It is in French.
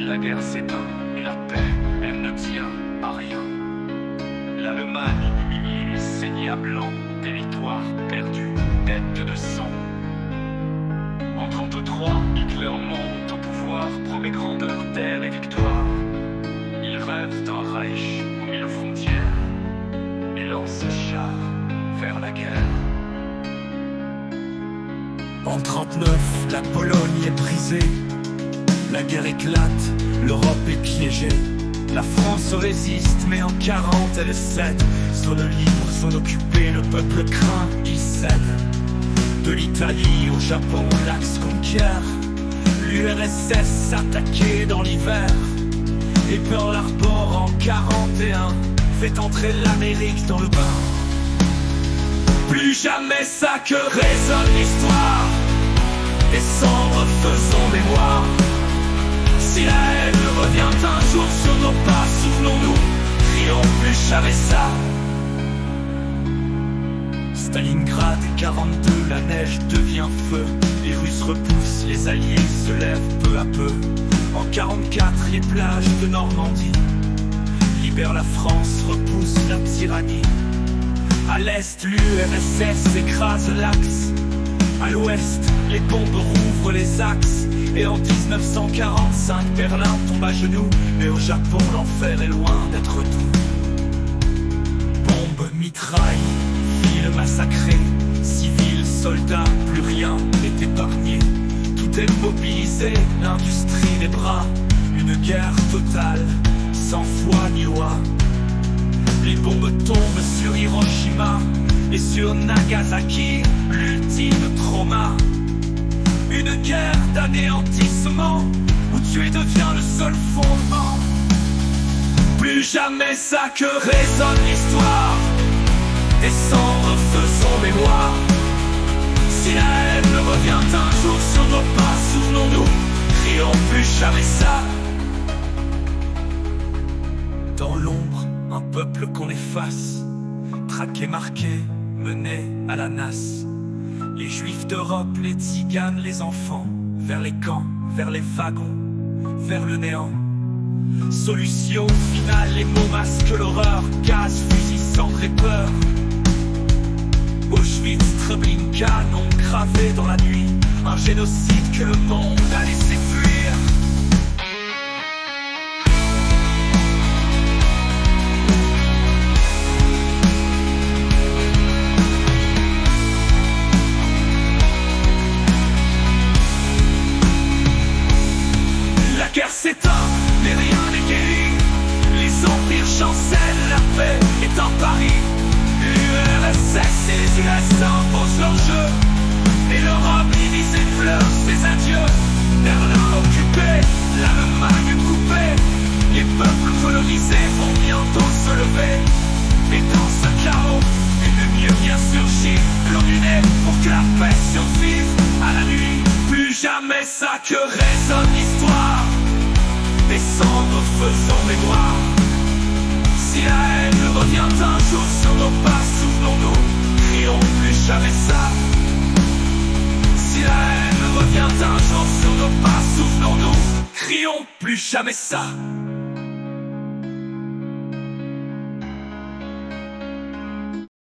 La guerre s'éteint, et la paix, elle ne tient à rien. L'Allemagne humiliée, saignée à blanc, territoire perdu, tête de sang. En 33, Hitler monte au pouvoir, promet grandeur, terre et victoire. Il rêve d'un Reich aux 1000 frontières, et lance ses chars vers la guerre. En 39, la Pologne est brisée. La guerre éclate, l'Europe est piégée. La France résiste, mais en 40 elle cède. Zone libre, zone occupée, le peuple craint, il cède. De l'Italie au Japon, l'Axe conquiert. L'URSS s'attaquait dans l'hiver. Et Pearl Harbor en 41 fait entrer l'Amérique dans le bain. Plus jamais ça que résonne l'histoire. Des cendres faisons mémoire. Si la haine revient un jour sur nos pas, souvenons-nous, crions plus jamais ça. Stalingrad 42, la neige devient feu. Les Russes repoussent, les Alliés se lèvent peu à peu. En 44, les plages de Normandie libèrent la France, repousse la tyrannie. À l'est, l'URSS écrase l'Axe. À l'ouest, les bombes rouvrent les axes. Et en 1945, Berlin tombe à genoux. Mais au Japon, l'enfer est loin d'être doux. Bombes, mitrailles, villes massacrées, civils, soldats, plus rien n'est épargné. Tout est mobilisé, l'industrie des bras. Une guerre totale, sans foi ni loi. Les bombes tombent sur Hiroshima et sur Nagasaki, l'ultime trauma. Une guerre d'anéantissement où tuer devient le seul fondement. Plus jamais ça que résonne l'histoire. Des cendres faisons mémoire. Si la haine revient un jour sur nos pas, souvenons-nous, crions plus jamais ça. Dans l'ombre, un peuple qu'on efface, traqué, marqué, mené à la nasse. Les juifs d'Europe, les tziganes, les enfants, vers les camps, vers les wagons, vers le néant. Solution finale, les mots masquent l'horreur. Gaz, fusil, cendre et peur. Auschwitz, Treblinka, nom gravé dans la nuit. Un génocide que le monde a laissé fuir. La guerre s'éteint, mais rien n'est guéri. Les empires chancellent, la paix est en Paris. L'URSS et les US imposent leur jeu. Et l'Europe divisée pleure ses adieux. Berlin occupé, l'Allemagne coupée. Les peuples colonisés vont bientôt se lever. Et dans ce chaos, une lumière vient surgir. L'homme uné pour que la paix survive à la nuit. Plus jamais ça que résonne l'histoire. Des cendres faisons mémoire. Si la haine revient un jour sur nos pas, souvenons-nous, crions plus jamais ça. Si la haine revient un jour sur nos pas, souvenons-nous, crions plus jamais ça.